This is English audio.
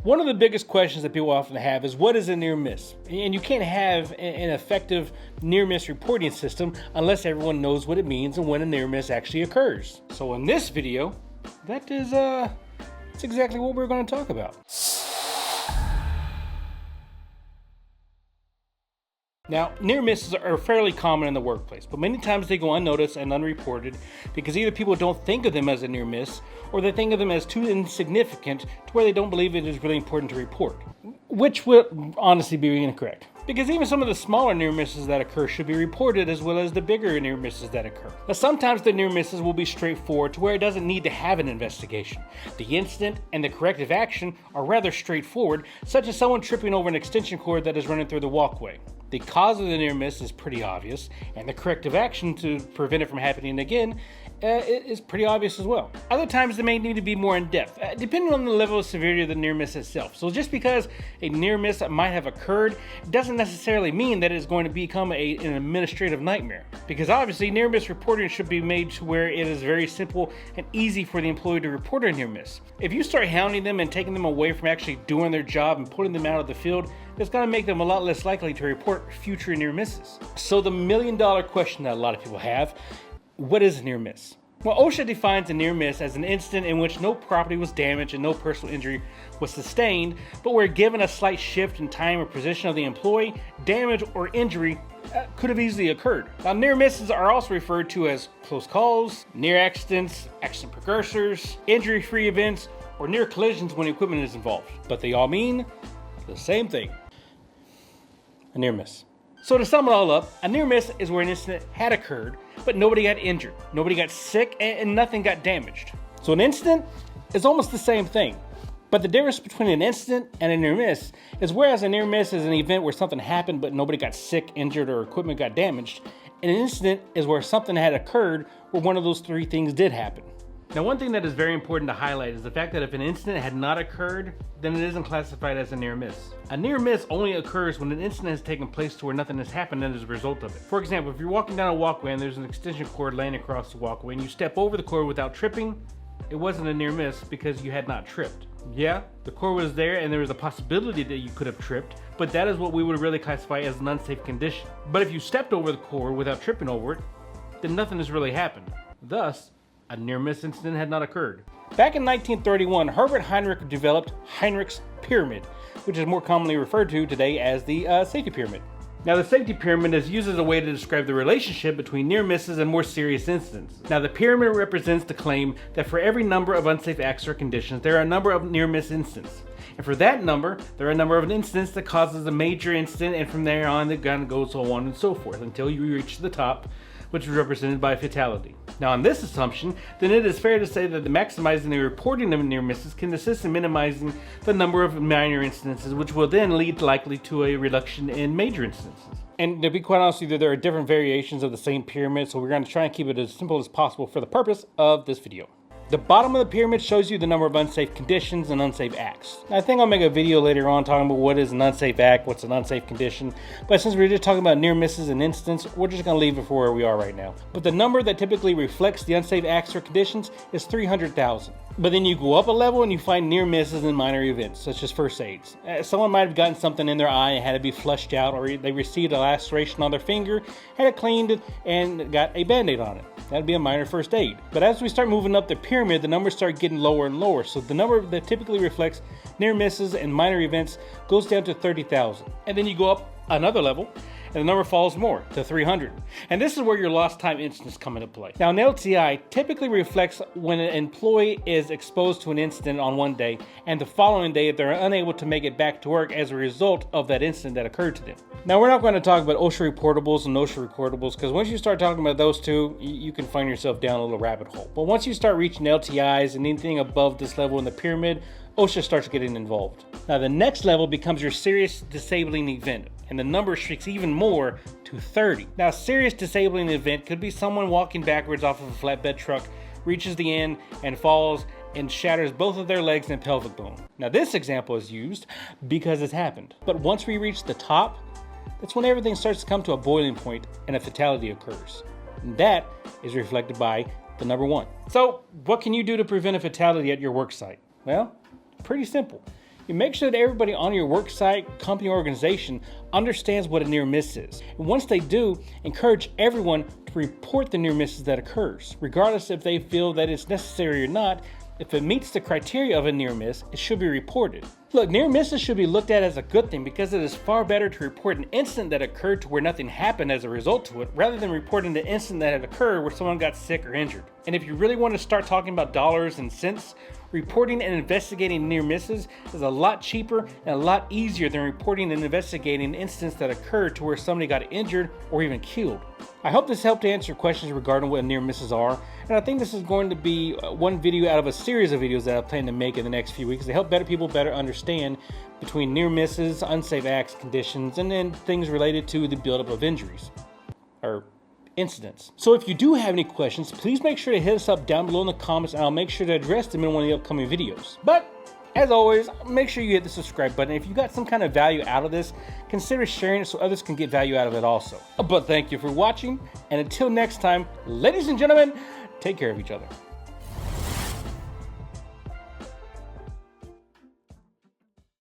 One of the biggest questions that people often have is, what is a near miss? And you can't have an effective near miss reporting system unless everyone knows what it means and when a near miss actually occurs. So in this video, that's exactly what we're going to talk about. Now, near misses are fairly common in the workplace, but many times they go unnoticed and unreported because either people don't think of them as a near miss or they think of them as too insignificant to where they don't believe it is really important to report, which will honestly be incorrect. Because even some of the smaller near misses that occur should be reported as well as the bigger near misses that occur. Now, sometimes the near misses will be straightforward to where it doesn't need to have an investigation. The incident and the corrective action are rather straightforward, such as someone tripping over an extension cord that is running through the walkway. The cause of the near miss is pretty obvious, and the corrective action to prevent it from happening again is pretty obvious as well. Other times they may need to be more in depth, depending on the level of severity of the near miss itself. So just because a near miss might have occurred doesn't necessarily mean that it is going to become an administrative nightmare. Because obviously near miss reporting should be made to where it is very simple and easy for the employee to report a near miss. If you start hounding them and taking them away from actually doing their job and pulling them out of the field, it's going to make them a lot less likely to report future near misses. So the million-dollar question that a lot of people have: what is a near miss? Well, OSHA defines a near miss as an incident in which no property was damaged and no personal injury was sustained, but where given a slight shift in time or position of the employee, damage or injury could have easily occurred. Now, near misses are also referred to as close calls, near accidents, accident precursors, injury-free events, or near collisions when equipment is involved. But they all mean the same thing: a near miss. So to sum it all up, a near miss is where an incident had occurred, but nobody got injured, nobody got sick, and nothing got damaged. So an incident is almost the same thing, but the difference between an incident and a near miss is whereas a near miss is an event where something happened but nobody got sick, injured, or equipment got damaged, an incident is where something had occurred where one of those three things did happen. Now, one thing that is very important to highlight is the fact that if an incident had not occurred, then it isn't classified as a near miss. A near miss only occurs when an incident has taken place to where nothing has happened as a result of it. For example, if you're walking down a walkway and there's an extension cord laying across the walkway and you step over the cord without tripping, it wasn't a near miss because you had not tripped. Yeah, the cord was there and there was a possibility that you could have tripped, but that is what we would really classify as an unsafe condition. But if you stepped over the cord without tripping over it, then nothing has really happened. Thus, a near-miss incident had not occurred. Back in 1931, Heinrich developed Heinrich's pyramid, which is more commonly referred to today as the safety pyramid. Now, the safety pyramid is used as a way to describe the relationship between near misses and more serious incidents. Now, the pyramid represents the claim that for every number of unsafe acts or conditions, there are a number of near-miss incidents. And for that number, there are a number of incidents that causes a major incident, and from there on, it kind of goes so on and so forth until you reach the top, which is represented by fatality. Now, on this assumption, then it is fair to say that the maximizing the reporting of near misses can assist in minimizing the number of minor incidences, which will then lead likely to a reduction in major incidences. And to be quite honest with you, there are different variations of the same pyramid, so we're going to try and keep it as simple as possible for the purpose of this video. The bottom of the pyramid shows you the number of unsafe conditions and unsafe acts. I think I'll make a video later on talking about what is an unsafe act, what's an unsafe condition, but since we're just talking about near misses and incidents, we're just going to leave it for where we are right now. But the number that typically reflects the unsafe acts or conditions is 300,000. But then you go up a level and you find near misses and minor events, such as first aids. Someone might have gotten something in their eye and had it be flushed out, or they received a laceration on their finger, had it cleaned, and got a band-aid on it. That'd be a minor first aid. But as we start moving up the pyramid, the numbers start getting lower and lower. So the number that typically reflects near misses and minor events goes down to 30,000. And then you go up another level, and the number falls more to 300. And this is where your lost time incidents come into play. Now, an LTI typically reflects when an employee is exposed to an incident on one day, and the following day if they're unable to make it back to work as a result of that incident that occurred to them. Now, we're not going to talk about OSHA reportables and OSHA recordables, because once you start talking about those two, you can find yourself down a little rabbit hole. But once you start reaching LTIs and anything above this level in the pyramid, OSHA starts getting involved. Now, the next level becomes your serious disabling event, and the number shrinks even more to 30. Now, a serious disabling event could be someone walking backwards off of a flatbed truck, reaches the end and falls and shatters both of their legs and pelvic bone. Now, this example is used because it's happened. But once we reach the top, that's when everything starts to come to a boiling point and a fatality occurs. And that is reflected by the number 1. So, what can you do to prevent a fatality at your work site? Well, pretty simple. You make sure that everybody on your work site, company, or organization understands what a near miss is. And once they do, encourage everyone to report the near misses that occurs, regardless if they feel that it's necessary or not. If it meets the criteria of a near miss, it should be reported. Look, near misses should be looked at as a good thing because it is far better to report an incident that occurred to where nothing happened as a result to it, rather than reporting the incident that had occurred where someone got sick or injured. And if you really want to start talking about dollars and cents, reporting and investigating near misses is a lot cheaper and a lot easier than reporting and investigating incidents that occurred to where somebody got injured or even killed. I hope this helped to answer questions regarding what near misses are, and I think this is going to be one video out of a series of videos that I plan to make in the next few weeks to help people better understand between near misses, unsafe acts, conditions, and then things related to the buildup of injuries or incidents. So if you do have any questions, please make sure to hit us up down below in the comments, and I'll make sure to address them in one of the upcoming videos. But as always, make sure you hit the subscribe button. If you got some kind of value out of this, consider sharing it so others can get value out of it also. But thank you for watching, and until next time, ladies and gentlemen, take care of each other.